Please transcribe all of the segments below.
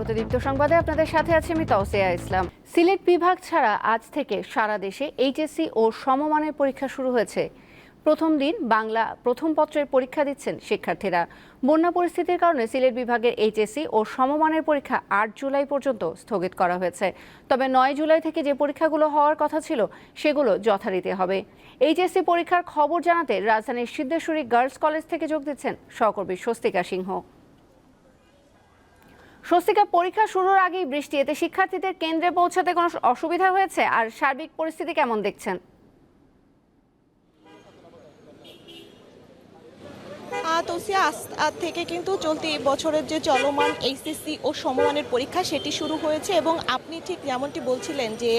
স্বাগত দীপ্ত সংবাদে আপনাদের সাথে আছি আমি তৌসিয়া ইসলাম। সিলেট বিভাগ ছাড়া আজ থেকে সারা দেশে এইচএসসি ও সমমানের পরীক্ষা শুরু হয়েছে। প্রথম দিন বাংলা প্রথম পত্রের পরীক্ষা দিচ্ছেন শিক্ষার্থীরা। বন্যা পরিস্থিতির কারণে সিলেট বিভাগের এইচএসসি ও সমমানের পরীক্ষা ৮ জুলাই পর্যন্ত স্থগিত করা হয়েছে। তবে ৯ জুলাই থেকে যে পরীক্ষাগুলো হওয়ার কথা ছিল সেগুলো যথারীতি হবে। এইচএসসি পরীক্ষার খবর জানাতে রাজধানীর সিদ্ধেশ্বরী গার্লস কলেজ থেকে যোগ দিচ্ছেন সহকর্মী স্বস্তিকা সিংহ। স্বস্তিকা, পরীক্ষা শুরুর আগেই বৃষ্টি, এতে শিক্ষার্থীদের কেন্দ্রে পৌঁছাতে কোনো অসুবিধা হয়েছে? আর সার্বিক পরিস্থিতি কেমন দেখছেন? তৌসিয়া, আজ থেকে কিন্তু চলতি বছরের যে চলমান এইচএসসি ও সমমানের পরীক্ষা সেটি শুরু হয়েছে এবং আপনি ঠিক যেমনটি বলছিলেন যে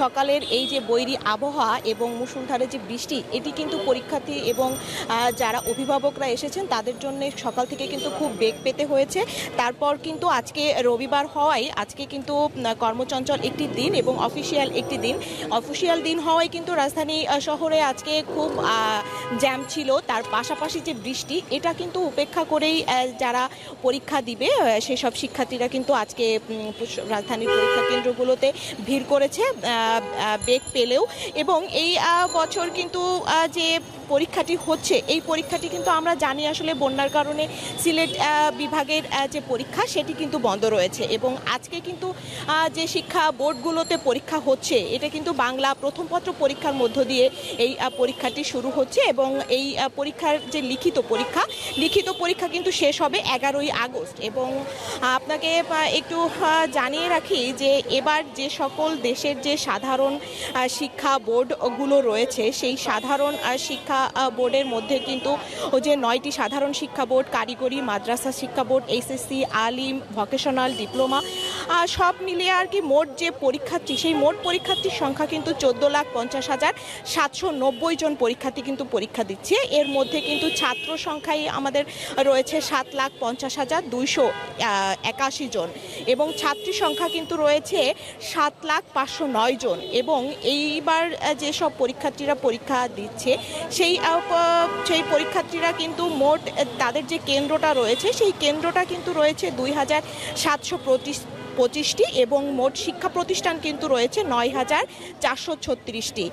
সকালের এই যে বৈরী আবহাওয়া এবং মুষলধারে যে বৃষ্টি, এটি কিন্তু পরীক্ষার্থী এবং যারা অভিভাবকরা এসেছেন তাদের জন্য সকাল থেকে কিন্তু খুব বেগ পেতে হয়েছে। তারপর কিন্তু আজকে রবিবার হওয়ায় আজকে কিন্তু কর্মচঞ্চল একটি দিন এবং অফিসিয়াল দিন হওয়ায় কিন্তু রাজধানী শহরে আজকে খুব জ্যাম ছিল। তার পাশাপাশি যে বৃষ্টি, এটা কিন্তু উপেক্ষা করেই যারা পরীক্ষা দিবে সেসব শিক্ষার্থীরা কিন্তু আজকে রাজধানীর পরীক্ষা কেন্দ্রগুলোতে ভিড় করেছে বেগ পেলেও। এবং এই বছর কিন্তু যে পরীক্ষাটি হচ্ছে, এই পরীক্ষাটি কিন্তু আমরা জানি আসলে বন্যার কারণে সিলেট বিভাগের যে পরীক্ষা সেটি কিন্তু বন্ধ রয়েছে এবং আজকে কিন্তু যে শিক্ষা বোর্ডগুলোতে পরীক্ষা হচ্ছে এটা কিন্তু বাংলা প্রথম পত্র পরীক্ষার মধ্য দিয়ে এই পরীক্ষাটি শুরু হচ্ছে এবং এই পরীক্ষার যে লিখিত পরীক্ষা কিন্তু শেষ হবে 11ই আগস্ট। এবং আপনাকে একটু জানিয়ে রাখি যে এবার যে সকল দেশের যে সাধারণ শিক্ষা বোর্ডগুলো রয়েছে সেই সাধারণ শিক্ষা বোর্ডের মধ্যে কিন্তু যে 9টি সাধারণ শিক্ষা বোর্ড, কারিগরি, মাদ্রাসা শিক্ষা বোর্ড, এইচএসসি, আলিম, ভোকেশনাল, ডিপ্লোমা সব মিলিয়ে আর কি মোট যে পরীক্ষার্থী, সেই মোট পরীক্ষার্থীর সংখ্যা কিন্তু 14,50,790 জন পরীক্ষার্থী কিন্তু পরীক্ষা দিচ্ছে। এর মধ্যে কিন্তু ছাত্র সংখ্যাই আমাদের রয়েছে 7,50,281 জন এবং ছাত্রী সংখ্যা কিন্তু রয়েছে 7,509 জন। এবং এইবার যেসব পরীক্ষার্থীরা পরীক্ষা দিচ্ছে সেই পরীক্ষার্থীরা কিন্তু মোট তাদের যে কেন্দ্রটা রয়েছে সেই কেন্দ্রটা কিন্তু রয়েছে 2,725টি এবং মোট শিক্ষা প্রতিষ্ঠান কিন্তু রয়েছে 9,436টি।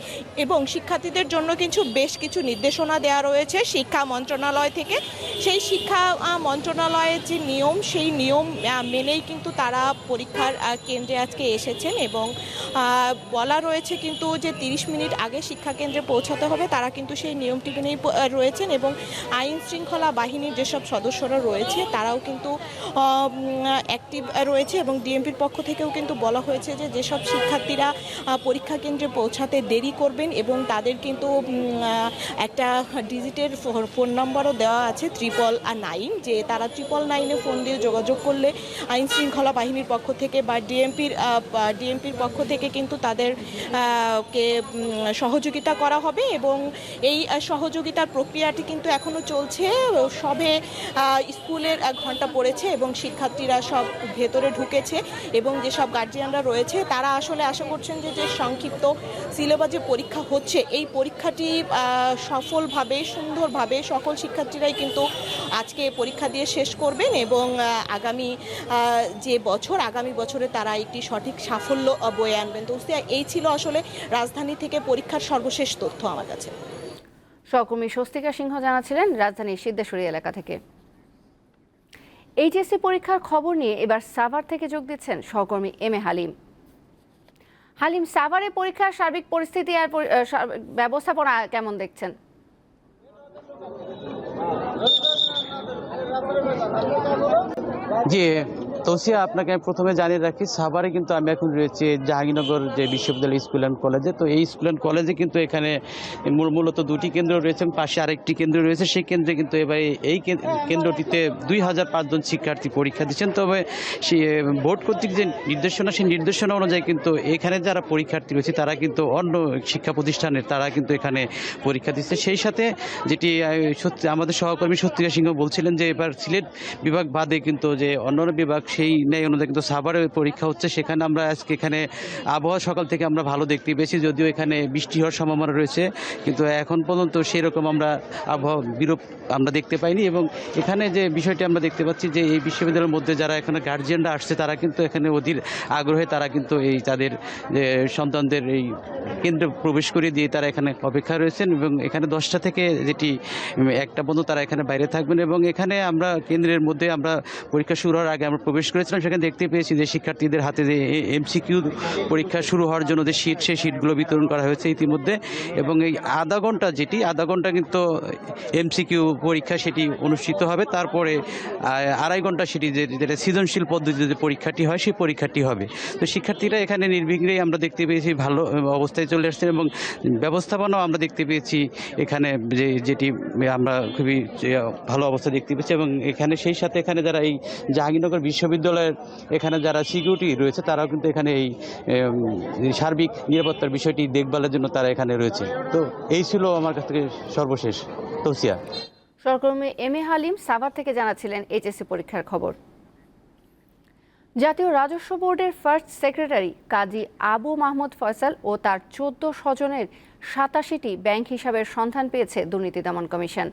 এবং শিক্ষার্থীদের জন্য কিন্তু বেশ কিছু নির্দেশনা দেওয়া রয়েছে শিক্ষা মন্ত্রণালয় থেকে। সেই শিক্ষা মন্ত্রণালয়ের যে নিয়ম, সেই নিয়ম মেনেই কিন্তু তারা পরীক্ষার কেন্দ্রে আজকে এসেছেন এবং বলা রয়েছে কিন্তু যে 30 মিনিট আগে শিক্ষা কেন্দ্রে পৌঁছাতে হবে। তারা কিন্তু সেই নিয়মটি মেনেই রয়েছেন এবং আইন শৃঙ্খলা বাহিনীর যেসব সদস্যরা রয়েছে তারাও কিন্তু অ্যাক্টিভ রয়েছে এবং ডিএমপির পক্ষ থেকেও কিন্তু বলা হয়েছে যে যেসব শিক্ষার্থীরা পরীক্ষা কেন্দ্রে পৌঁছাতে দেরি করবেন এবং তাদের কিন্তু একটা ডিজিটের ফোন নম্বরও দেওয়া আছে 999, যে তারা 999-এ ফোন দিয়ে যোগাযোগ করলে আইন শৃঙ্খলা বাহিনীর পক্ষ থেকে বা ডিএমপির পক্ষ থেকে কিন্তু তাদেরকে সহযোগিতা করা হবে। এবং এই সহযোগিতার প্রক্রিয়াটি কিন্তু এখনও চলছে। সবে স্কুলের ঘন্টা পড়েছে এবং শিক্ষার্থীরা সব ভেতরে ঢুকেছে এবং যেসব গার্জিয়ানরা রয়েছে তারা আসলে আশা করছেন যে সংক্ষিপ্ত সিলেবাসে পরীক্ষা হচ্ছে, এই পরীক্ষাটি সফলভাবে সুন্দরভাবে সকল শিক্ষার্থীরাই কিন্তু আজকে পরীক্ষা দিয়ে শেষ করবেন এবং আগামী বছরে তারা একটি সঠিক সাফল্য বয়ে আনবেন। তো এই ছিল আসলে রাজধানী থেকে পরীক্ষার সর্বশেষ তথ্য আমার কাছে। সহকর্মী স্বস্তিকা সিংহ জানাচ্ছিলেন রাজধানীর সিদ্ধেশ্বরী এলাকা থেকে। এইচএসসি পরীক্ষার খবর নিয়ে এবার সাভার থেকে যোগ দিচ্ছেন সহকর্মী এম এ হালিম। সাভারে পরীক্ষার সার্বিক পরিস্থিতি আর ব্যবস্থাপনা কেমন দেখছেন? জি তৌসিয়া, আপনাকে আমি প্রথমে জানিয়ে রাখি সাভারে কিন্তু আমি এখন রয়েছি জাহাঙ্গীরনগর যে বিশ্ববিদ্যালয় স্কুল অ্যান্ড কলেজে। তো এই স্কুল অ্যান্ড কলেজে কিন্তু এখানে মূলত 2টি কেন্দ্র রয়েছে, পাশে আরেকটি কেন্দ্র রয়েছে। সেই কেন্দ্রে কিন্তু এবার এই কেন্দ্রটিতে 2005 জন শিক্ষার্থী পরীক্ষা দিচ্ছেন। তবে বোর্ড কর্তৃক যে নির্দেশনা, সেই নির্দেশনা অনুযায়ী কিন্তু এখানে যারা পরীক্ষার্থী রয়েছে তারা কিন্তু অন্য শিক্ষা প্রতিষ্ঠানের তারা কিন্তু এখানে পরীক্ষা দিচ্ছে। সেই সাথে যেটি আমাদের সহকর্মী স্বস্তিকা সিংহ বলছিলেন যে এবার সিলেট বিভাগ বাদে কিন্তু যে অন্যান্য বিভাগ সেই ন্যায় অনুযায়ী কিন্তু সাভারে পরীক্ষা হচ্ছে। সেখানে আমরা আজকে এখানে আবহাওয়া সকাল থেকে আমরা ভালো দেখতে পেয়েছি, যদিও এখানে বৃষ্টি হওয়ার সম্ভাবনা রয়েছে, কিন্তু এখন পর্যন্ত সেরকম আমরা আবহাওয়া বিরূপ আমরা দেখতে পাইনি। এবং এখানে যে বিষয়টি আমরা দেখতে পাচ্ছি যে এই বিশ্ববিদ্যালয়ের মধ্যে যারা এখানে গার্জিয়ানরা আসছে তারা কিন্তু এখানে অধীর আগ্রহে তারা কিন্তু এই তাদের যে সন্তানদের এই কেন্দ্রে প্রবেশ করে দিয়ে তারা এখানে অপেক্ষা রয়েছেন। এবং এখানে 10টা থেকে যেটি 1টা পর্যন্ত তারা এখানে বাইরে থাকবেন। এবং এখানে আমরা কেন্দ্রের মধ্যে আমরা পরীক্ষা শুরু হওয়ার আগে আমরা প্রবেশ করেছিলাম, সেখানে দেখতে পেয়েছি যে শিক্ষার্থীদের হাতে যে MCQ পরীক্ষা শুরু হওয়ার জন্য যে শীট, সেই শীটগুলো বিতরণ করা হয়েছে ইতিমধ্যে। এবং এই আধা ঘন্টা কিন্তু MCQ পরীক্ষা সেটি অনুষ্ঠিত হবে, তারপরে 2.5 ঘন্টা সেটি যেটা সৃজনশীল পদ্ধতিতে যে পরীক্ষাটি হয় সেই পরীক্ষাটি হবে। তো শিক্ষার্থীরা এখানে নির্বিঘ্নেই আমরা দেখতে পেয়েছি ভালো অবস্থায় চলে আসছেন। এবং ব্যবস্থাপনাও আমরা দেখতে পেয়েছি এখানে যেটি আমরা খুবই ভালো অবস্থা দেখতে পেয়েছি। এবং এখানে সেই সাথে এখানে যারা এই জাহাঙ্গীরনগর বিশ্ববিদ্যালয়ের এখানে যারা সিকিউরিটি রয়েছে তারাও কিন্তু এখানে এই সার্বিক নিরাপত্তার বিষয়টি দেখভালের জন্য তারা এখানে রয়েছে। তো এই ছিল আমার কাছ থেকে সর্বশেষ। তৌসিয়া। সহকর্মী MA হালিম সাভার থেকে জানাচ্ছিলেন HSC পরীক্ষার খবর। জাতীয় রাজস্ব বোর্ডের ফার্স্ট সেক্রেটারি কাজী আবু মাহমুদ ফয়সাল ও তার 14 স্বজনের 87টি ব্যাংক হিসাবের সন্ধান পেয়েছে দুর্নীতি দমন কমিশন।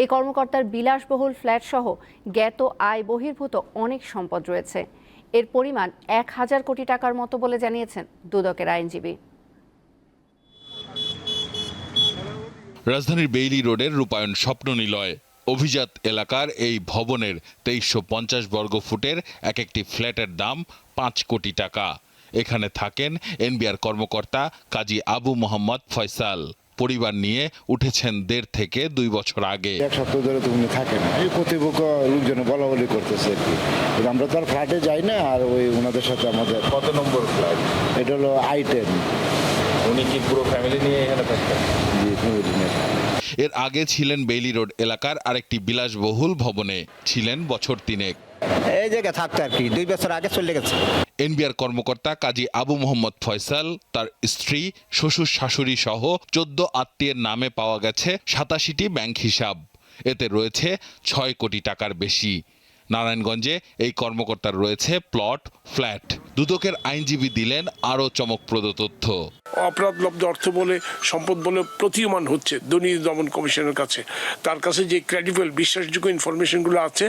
এই কর্মকর্তার বিলাসবহুল ফ্ল্যাট সহ জ্ঞাত আয় বহির্ভূত অনেক সম্পদ রয়েছে। এর পরিমাণ 1000 কোটি টাকার মতো বলে জানিয়েছেন দুদকের আইনজীবী। রাজধানীর বেইলি রোডের রূপায়ণ স্বপ্ন নিলয় অভিজাত এলাকার এই ভবনের 2350 বর্গ ফুটের এক একটি ফ্ল্যাটের দাম 5 কোটি টাকা। এখানে থাকেন এনবিআর কর্মকর্তা কাজী আবু মোহাম্মদ ফয়সাল। পরিবার নিয়ে উঠেছেন 1.5 থেকে 2 বছর আগে। এক সপ্তাহ ধরে তো উনি থাকেন, এই কর্তৃপক্ষ লোকজনে বলা বলি করতেছে আর কি। আমরা তো আর ফ্ল্যাটে যাই না, আর ওই ওনাদের সাথে আমাদের। কত নম্বর ফ্ল্যাট? এটা হলো I10। উনি কি পুরো ফ্যামিলি নিয়ে এখানে থাকতেন? জি, ফ্যামিলি নিয়ে। এর আগে ছিলেন বেইলি রোড এলাকার আরেকটি বিলাসবহুল ভবনে, ছিলেন বছর 3 এই জায়গায় থাকতো আর কি, 2 বছর আগে চলে গেছে। এনবিআর কর্মকর্তা কাজী আবু মোহাম্মদ ফয়সাল, তার স্ত্রী, শ্বশুর শাশুড়ি সহ 14 আত্মীয়ের নামে পাওয়া গেছে 87টি ব্যাংক হিসাব। এতে রয়েছে 6 কোটি টাকার বেশি। নারায়ণগঞ্জে এই কর্মকর্তার রয়েছে প্লট, ফ্ল্যাট। দুদকের আইনজীবী দিলেন আরও চমকপ্রদ তথ্য। অপরাধলব্ধ অর্থ বলে, সম্পদ বলে প্রতীয়মান হচ্ছে দুর্নীতি দমন কমিশনের কাছে। তার কাছে যে ক্রেডিবল বিশ্বাসযোগ্য ইনফরমেশনগুলো আছে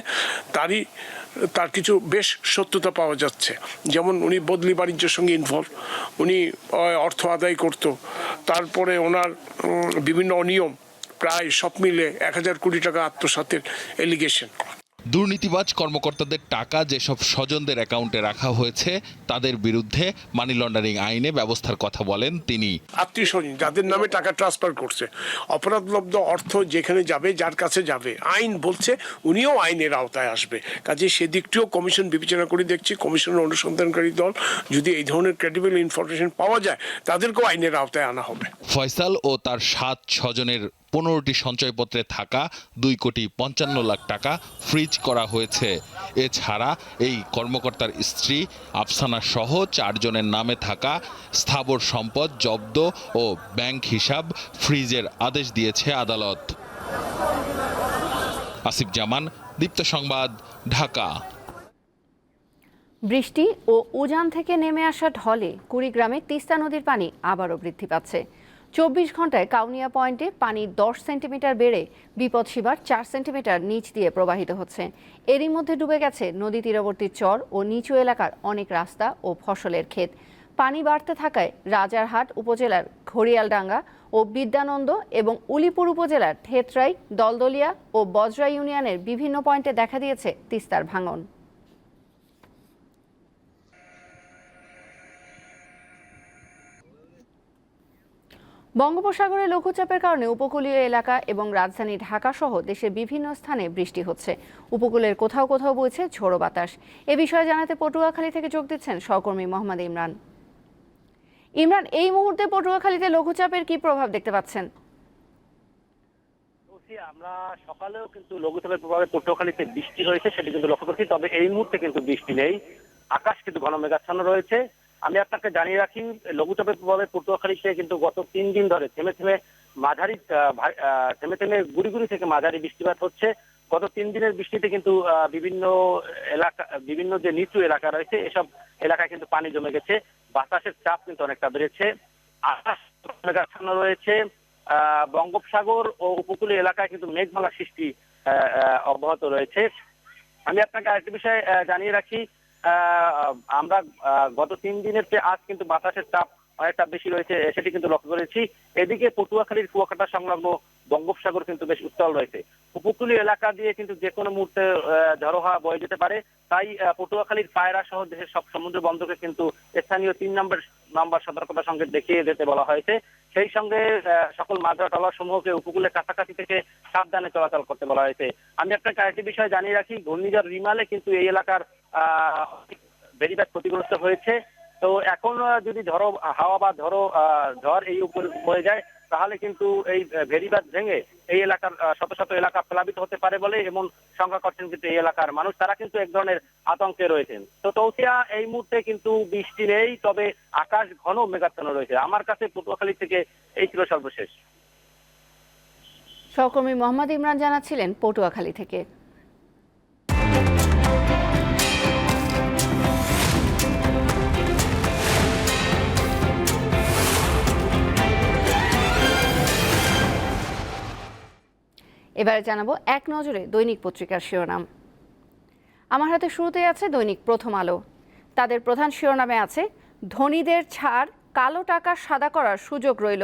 তার কিছু বেশ সত্যতা পাওয়া যাচ্ছে। যেমন উনি বদলি বাণিজ্যের সঙ্গে ইনভলভ, উনি অর্থ আদায় করত, তারপরে ওনার বিভিন্ন অনিয়ম, প্রায় সব মিলে 1000 কোটি টাকা আত্মসাতের এলিগেশন। দুর্নীতিবাজ কর্মকর্তাদের টাকা যেসব স্বজনদের অ্যাকাউন্টে রাখা হয়েছে তাদের বিরুদ্ধে মানি লন্ডারিং আইনে ব্যবস্থার কথা বলেন তিনি। আত্মীয় স্বজন যাদের নামে টাকা ট্রান্সফার করছে, অপরাধলব্ধ অর্থ যেখানে যাবে, যার কাছে যাবে, আইন বলছে উনিও আইনের আওতায় আসবে। কাজে সেদিকটিও কমিশন বিবেচনা করে দেখছি। কমিশনের অনুসন্ধানকারী দল যদি এই ধরনের ক্রেডিবল ইনফরমেশন পাওয়া যায় তাদেরকেও আইনের আওতায় আনা হবে। ফয়সাল ও তার 7 স্বজনের 15টি সঞ্চয়পত্রে থাকা 2,55 লাখ টাকা ফ্রিজ করা হয়েছে। এছাড়া এই কর্মকর্তার স্ত্রী আফসানা সহ 4 জনের নামে থাকা স্থাবর সম্পদ জব্দ ও ব্যাংক হিসাব ফ্রিজের আদেশ দিয়েছে আদালত। আসিফ জামান, দীপ্ত সংবাদ, ঢাকা। বৃষ্টি ও উজান থেকে নেমে আসা ঢলে কুড়িগ্রামে তিস্তা নদীর পানি আবারও বৃদ্ধি পাচ্ছে। 24 ঘন্টায় কাউনিয়া পয়েন্টে পানি 10 সেন্টিমিটার বেড়ে বিপদসীমার 4 সেন্টিমিটার নিচ দিয়ে প্রবাহিত হচ্ছে। এরই মধ্যে ডুবে গেছে নদী তীরবর্তী চর ও নিচু এলাকার অনেক রাস্তা ও ফসলের ক্ষেত। পানি বাড়তে থাকায় রাজারহাট উপজেলার ঘড়িয়ালডাঙ্গা ও বিদ্যানন্দ এবং উলিপুর উপজেলার থেতরাই, দলদলিয়া ও বজরা ইউনিয়নের বিভিন্ন পয়েন্টে দেখা দিয়েছে তিস্তার ভাঙন। বঙ্গোপসাগরে লঘুচাপের কারণে উপকূলীয় এলাকা এবং রাজধানী ঢাকা সহ দেশের বিভিন্ন স্থানে বৃষ্টি হচ্ছে। উপকূলের কোথাও কোথাও বইছে ঝোড়ো বাতাস। এ বিষয়ে জানাতে পটুয়াখালী থেকে যোগ দিচ্ছেন সহকর্মী মোহাম্মদ ইমরান। ইমরান, এই মুহূর্তে পটুয়াখালীতে লঘুচাপের কি প্রভাব দেখতে পাচ্ছেন? আমরা সকালেও কিন্তু লঘুচাপের প্রভাবে পটুয়াখালীতে বৃষ্টি হয়েছে, সেটি কিন্তু লক্ষ্য করছি। তবে এই মুহূর্তে কিন্তু বৃষ্টি নেই, আকাশ কিন্তু ঘন মেঘাচ্ছন্ন রয়েছে। আমি আপনাকে জানিয়ে রাখি, লঘুচাপের প্রভাবে পটুয়াখালীতে কিন্তু গত 3 দিন ধরে থেমে থেমে গুড়ি গুড়ি থেকে মাঝারি বৃষ্টিপাত হচ্ছে। গত 3 দিনের বৃষ্টিতে কিন্তু বিভিন্ন যে নিচু এলাকা রয়েছে এসব এলাকায় কিন্তু পানি জমে গেছে, বাতাসের চাপ কিন্তু অনেকটা বেড়েছে, আকাশ মেঘাচ্ছন্ন রয়েছে, বঙ্গোপসাগর ও উপকূলীয় এলাকায় কিন্তু মেঘমালা সৃষ্টি অব্যাহত রয়েছে। আমি আপনাকে আরেকটি বিষয় জানিয়ে রাখি, আমরা গত 3 দিনের চেয়ে আজ কিন্তু বাতাসের চাপ অনেকটা বেশি রয়েছে সেটি কিন্তু লক্ষ্য করেছি। এদিকে পটুয়াখালীর কুয়াকাটা সংলগ্ন বঙ্গোপসাগর কিন্তু বেশ উত্তাল রয়েছে। উপকূলীয় এলাকা দিয়ে কিন্তু যে কোনো মুহূর্তে ঝড়ো হাওয়া বয়ে যেতে পারে, তাই পটুয়াখালীর পায়রা সহ দেশের সব সমুদ্র বন্দরকে কিন্তু স্থানীয় 3 নম্বর সতর্কতা সংকেত দেখিয়ে যেতে বলা হয়েছে। সেই সঙ্গে সকল মাঝরা ট্রলার সমূহকে উপকূলের কাছাকাছি থেকে সাবধানে চলাচল করতে বলা হয়েছে। আমি আপনাকে আরেকটি বিষয় জানিয়ে রাখি, ঘূর্ণিঝড় রিমালে কিন্তু এই এলাকার বেড়িবাঁধ ক্ষতিগ্রস্ত হয়েছে। তো এখন যদি ঝড়ো হাওয়া বা ঝড় এই উপরে হয়ে যায় তাহলে কিন্তু এই ভেড়িবাঁধ ভেঙে এই এলাকার শত শত এলাকা প্লাবিত হতে পারে বলে এমন শঙ্কা করছেন কিন্তু এই এলাকার মানুষ, তারা কিন্তু এক ধরনের আতঙ্কে রয়েছেন। তো তৌসিয়া, এই মুহূর্তে কিন্তু বৃষ্টি নেই, তবে আকাশ ঘন মেঘাচ্ছন্ন রয়েছে। আমার কাছে পটুয়াখালী থেকে এই ছিল সর্বশেষ। সহকর্মী মোহাম্মদ ইমরান জানাচ্ছিলেন পটুয়াখালী থেকে। এবারে জানাবো এক নজরে দৈনিক পত্রিকার শিরোনাম। আমার হাতে শুরুতেই আছে দৈনিক প্রথম আলো। তাদের প্রধান শিরোনামে আছে ধনীদের ছাড়, কালো টাকা সাদা করার সুযোগ রইল,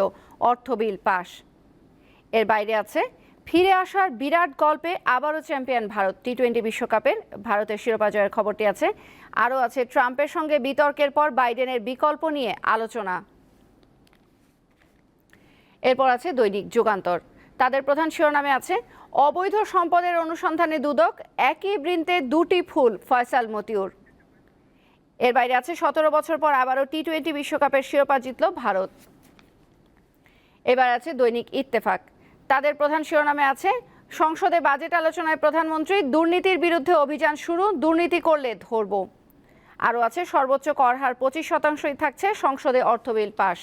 অর্থ বিল পাশ। এর বাইরে আছে ফিরে আসার বিরাট গল্পে আবারও চ্যাম্পিয়ন ভারত, টি-20 বিশ্বকাপের ভারতের শিরোপা জয়ের খবরটি আছে। আরও আছে ট্রাম্পের সঙ্গে বিতর্কের পর বাইডেনের বিকল্প নিয়ে আলোচনা। এরপর আছে দৈনিক যুগান্তর। তাদের প্রধান শিরোনামে আছে অবৈধ সম্পদের অনুসন্ধানে দুদক, একই বৃন্তে দুটি ফুল, ফয়সাল মতিউর। এর বাইরে আছে 17 বছর পর আবারও টি-20 বিশ্বকাপের শিরোপা জিতল ভারত। এবার আছে দৈনিক ইত্তেফাক। তাদের প্রধান শিরোনামে আছে সংসদে বাজেট আলোচনায় প্রধানমন্ত্রী, দুর্নীতির বিরুদ্ধে অভিযান শুরু, দুর্নীতি করলে ধরব। আরও আছে সর্বোচ্চ কর হার 25%ই থাকছে, সংসদে অর্থ বিল পাশ।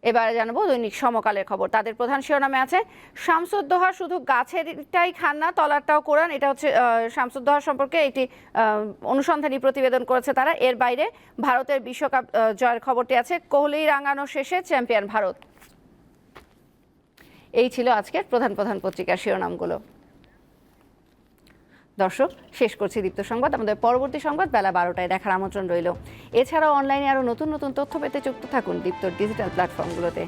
এবারে জানাবো দৈনিক সমকালের খবর। তাদের প্রধান শিরোনামে আছে শামসুদ্দোহা শুধু গাছেরটাই খান না, তলারটাও কোরআন। এটা হচ্ছে শামসুদ্দোহা সম্পর্কে একটি অনুসন্ধানী প্রতিবেদন করেছে তারা। এর বাইরে ভারতের বিশ্বকাপ জয়ের খবরটি আছে, কোহলি রাঙানো শেষে চ্যাম্পিয়ন ভারত। এই ছিল আজকের প্রধান প্রধান পত্রিকার শিরোনামগুলো। দর্শক, শেষ করছি দীপ্ত সংবাদ। আমাদের পরবর্তী সংবাদ বেলা 12টায় দেখার আমন্ত্রণ রইল। এছাড়াও অনলাইনে আরও নতুন নতুন তথ্য পেতে যুক্ত থাকুন দীপ্তর ডিজিটাল প্ল্যাটফর্মগুলোতে।